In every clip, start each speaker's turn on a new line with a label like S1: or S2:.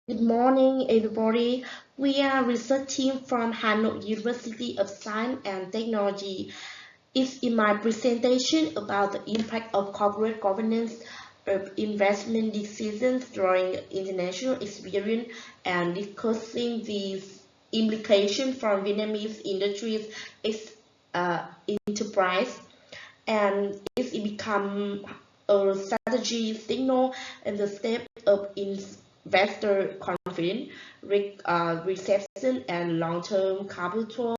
S1: Good morning, everybody. We are a research team from Hanoi University of Science and Technology. It's in my presentation about the impact of corporate governance of investment decisions during international experience and discussing these implications for Vietnamese industries enterprise, and it's become a strategy signal and the step of investor confidence, reception, and long-term capital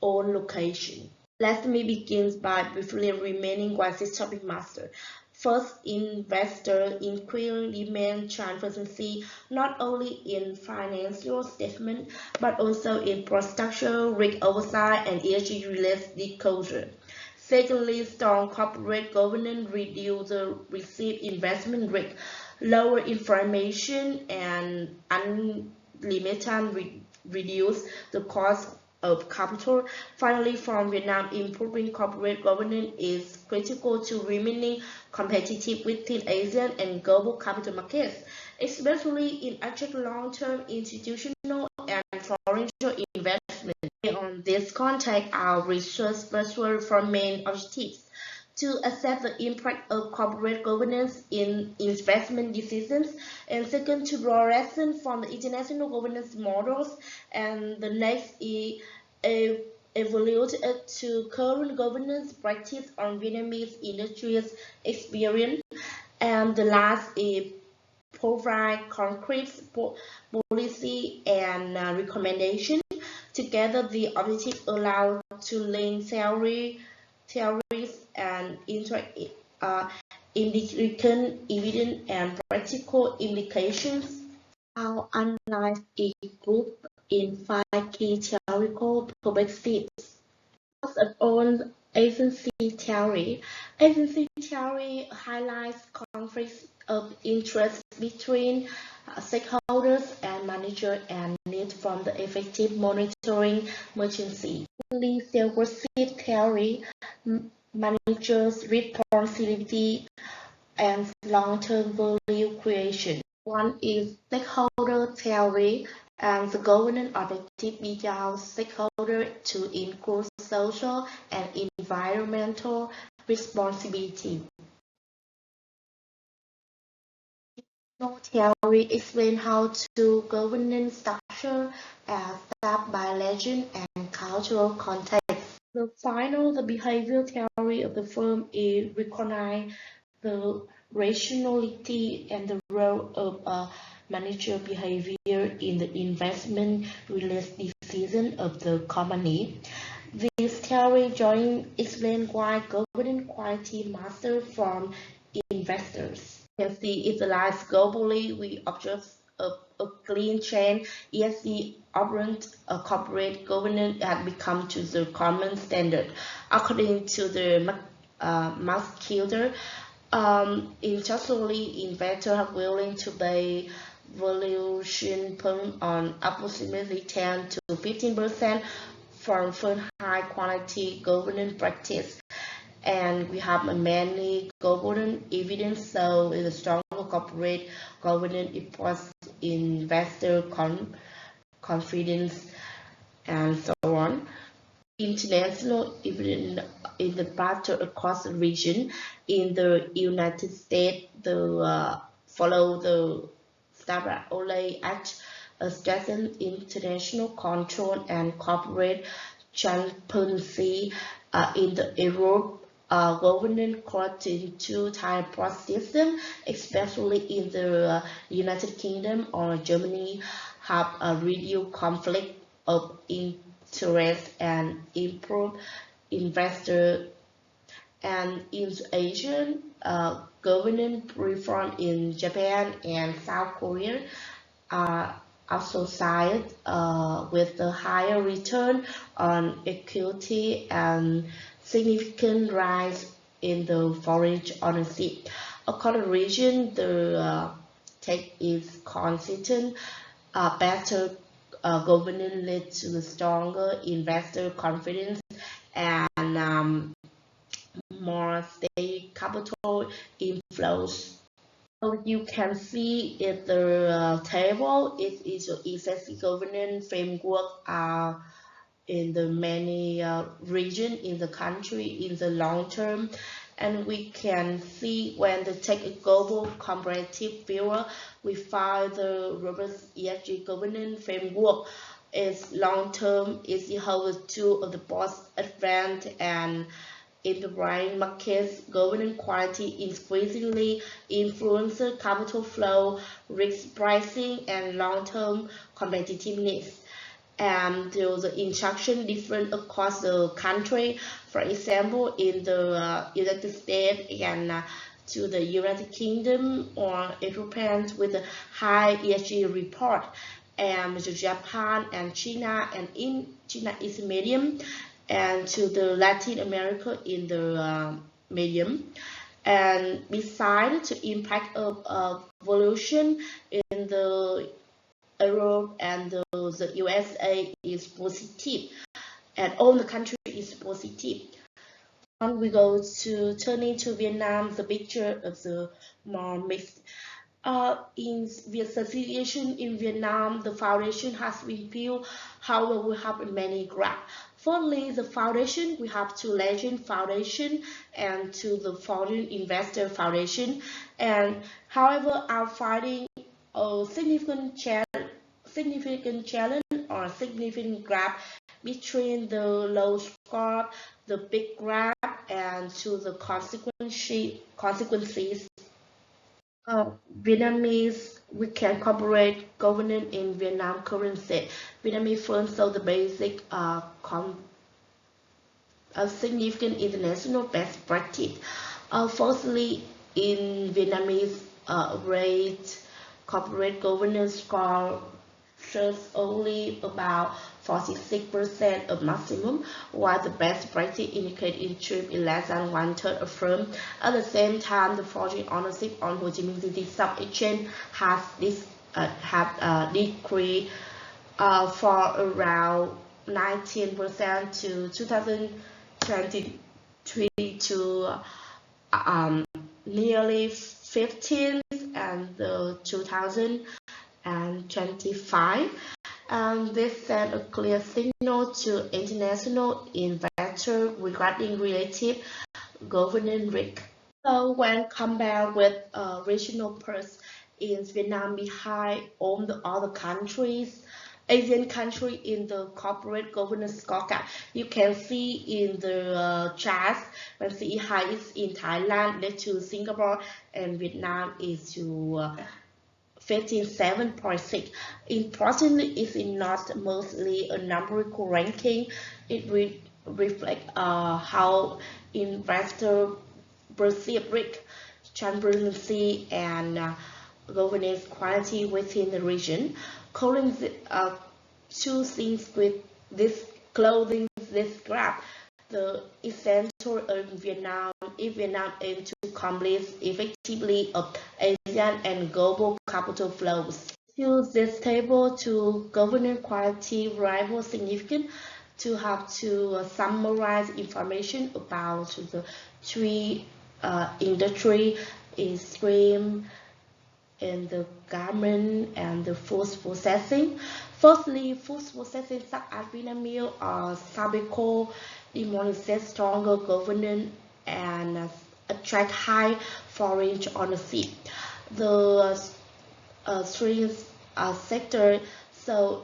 S1: on location. Let me begin by briefly remaining what this topic master. First, investor inquiry demand transparency not only in financial statement but also in infrastructure, risk oversight, and ESG-related disclosure. Secondly, strong corporate governance reduce the received investment risk, lower information, and unlimited reduce the cost of capital. Finally, from Vietnam, improving corporate governance is critical to remaining competitive within Asian and global capital markets, especially in attract long-term institutional and foreign investment. On this context, our research pursued four main objectives: to assess the impact of corporate governance in investment decisions, and second, to draw lessons from the international governance models, and the next is evaluate to current governance practice on Vietnamese industries experience, and the last is provide concrete policy and recommendation. Together, the objective allow to link theories and indicative evidence and practical implications. Our analyze a group in five key theoretical perspectives. First of all, agency theory. Agency theory highlights conflicts of interest between stakeholders and managers and need from the effective monitoring merchantry. Secondly, stewardship theory, managers' responsibility and long-term value creation. One is stakeholder theory, and the governance objective beyond stakeholder to include social and environmental responsibility. Theory explain how to governance structure as staff by legend and cultural context. The final, the behavior theory of the firm is recognize the rationality and the role of a manager behavior in the investment related decision of the company. This theory join explain why governance quality matter from investors. You can see it lies globally. We observe a clean chain. ESG operates corporate governance has become to the common standard. According to the Muscular, interestingly, investors are willing to pay valuation on approximately 10 to 15% from high quality governance practice. And we have many governance evidence, so it's a strong corporate governance improves investor confidence and so on. International evidence in the pattern across the region. In the United States, follow the Sarah-Ole Act, strengthen international control and corporate transparency. In the Europe, governance according to type system, especially in the United Kingdom or Germany, have a reduced conflict of interest and improve investor. And in Asian, governance reform in Japan and South Korea are associated with the higher return on equity and significant rise in the foreign ownership. According to region, the take is consistent, better governance led to stronger investor confidence and more state capital inflows. So you can see in the table, it is your effective governance framework in the many region in the country in the long term. And we can see when they take a global comparative view, we find the robust ESG governance framework is long term, is holds two of the most advanced and in the right markets, governance quality increasingly influences capital flow, risk pricing, and long-term competitiveness. And the instruction different across the country. For example, in the United States and to the United Kingdom or European with a high ESG report, and to Japan and China, and in China is medium, and to the Latin America in the medium. And besides the impact of evolution in the Europe and the USA is positive, and all the country is positive. When we go to turning to Vietnam, the picture of the more mixed. In the situation in Vietnam, the foundation has been built. However, we have many graphs. Firstly, the foundation, we have two Legend Foundation and to the Foreign Investor Foundation. And however, are finding a significant challenge or significant gap between the low score, the big gap, and to the consequences. Vietnamese, we can corporate governance in Vietnam currency. Vietnamese firms show the basic significant international best practice. Firstly, in Vietnamese rate, corporate governance score shows only about 46% of maximum, while the best practice indicate interest in less than 1/3 of firm. At the same time, the foreign ownership on Ho Chi Minh City Stock Exchange has decreased for around 19% to 2023 to nearly 15 and 2025. This sent a clear signal to international investors regarding relative governance risk. So when compared with regional peers in Vietnam behind all the other countries, Asian country in the corporate governance scorecard, you can see in the charts, when CE high is in Thailand, next to Singapore, and Vietnam is to 57.6. Importantly, it's not mostly a numerical ranking. It reflects how investors perceive risk, transparency, and governance quality within the region. Calling two things with this clothing this graph. The essential of Vietnam, if Vietnam aims to complete effectively of Asian and global capital flows. Use this table to governance quality rival significant to have to summarize information about the three industry stream in the garment and the food processing. Firstly, food processing such as Vietnamese or Sabeco demonstrate stronger governance and attract high foreign ownership. The three sector so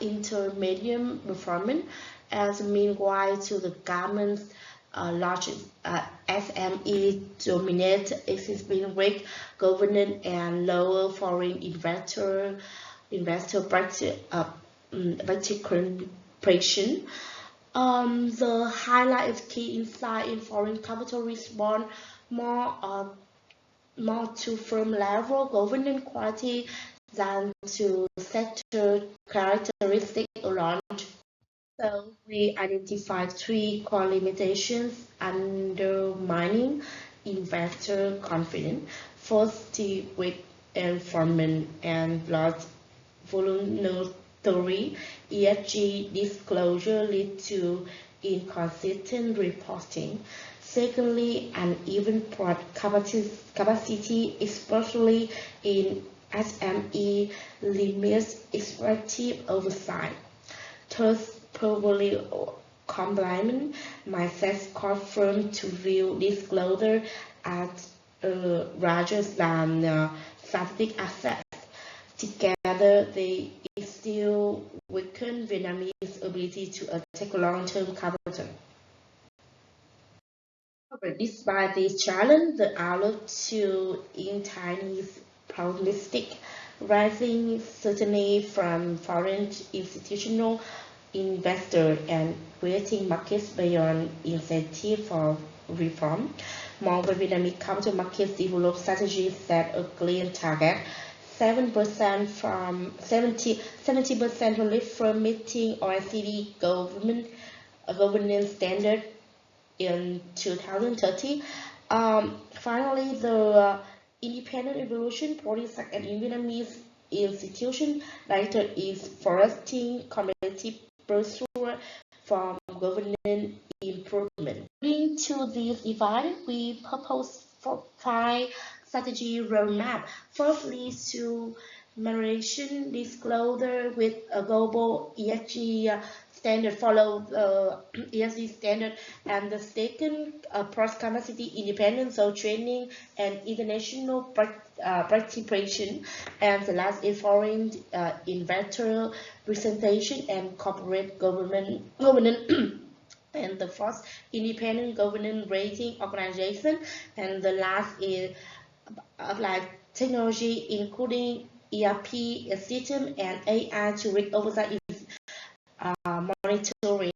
S1: intermediate performance, as meanwhile to the garments large SME dominate existing risk governance and lower foreign investor participation. The highlight is key insight in foreign capital respond more to firm level governance quality than to sector characteristic alone. So we identified three core limitations undermining investor confidence. First, the weak environment and large voluntary ESG disclosure lead to inconsistent reporting. Secondly, uneven port capacity, especially in SME, limits effective oversight. Third, probably compliance mindset cause firms to view disclosure as larger than strategic assets. Together, they still weaken Vietnamese ability to take long-term capital. Despite this challenge, the outlook to in Chinese pessimistic, rising certainty from foreign institutional investors and creating markets beyond incentive for reform. More Vietnamese capital markets develop strategies set a clear target. 7% from 70% only from meeting OECD governance standard in 2030. Finally, the independent evolution policy and Vietnamese institution director is fostering competitive pursuit from governance improvement. According to this divide, we propose 5 strategy roadmap. Firstly, to moderation disclosure with a global ESG standard, follow the ESG standard, and the second, cross capacity independence, so training and international participation, and the last is foreign investor presentation and corporate governance. And the first, independent governance rating organization, and the last is applied technology, including ERP system and AI to risk oversight is monitoring.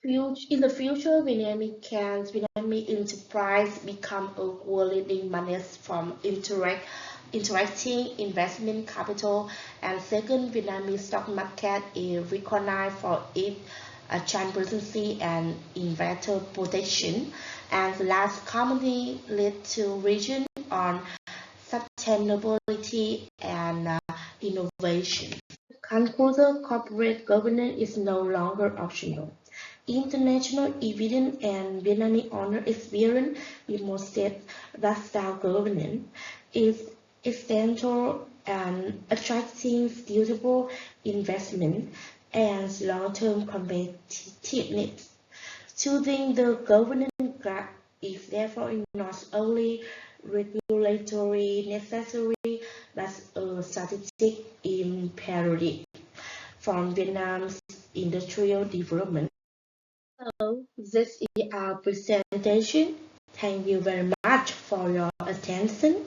S1: In the future, Vietnamese enterprise become a world-leading managed from interacting investment capital, and second, Vietnamese stock market is recognized for its transparency and investor protection, and the last commonly led to region on sustainability and innovation. Conclusion, corporate governance is no longer optional. International evidence and Vietnamese owner experience demonstrate that style governance is essential and attracting suitable investment and long-term competitiveness. Choosing the governance track is therefore not only regulatory necessary but a strategic imperative from Vietnam's industrial development. So this is our presentation. Thank you very much for your attention.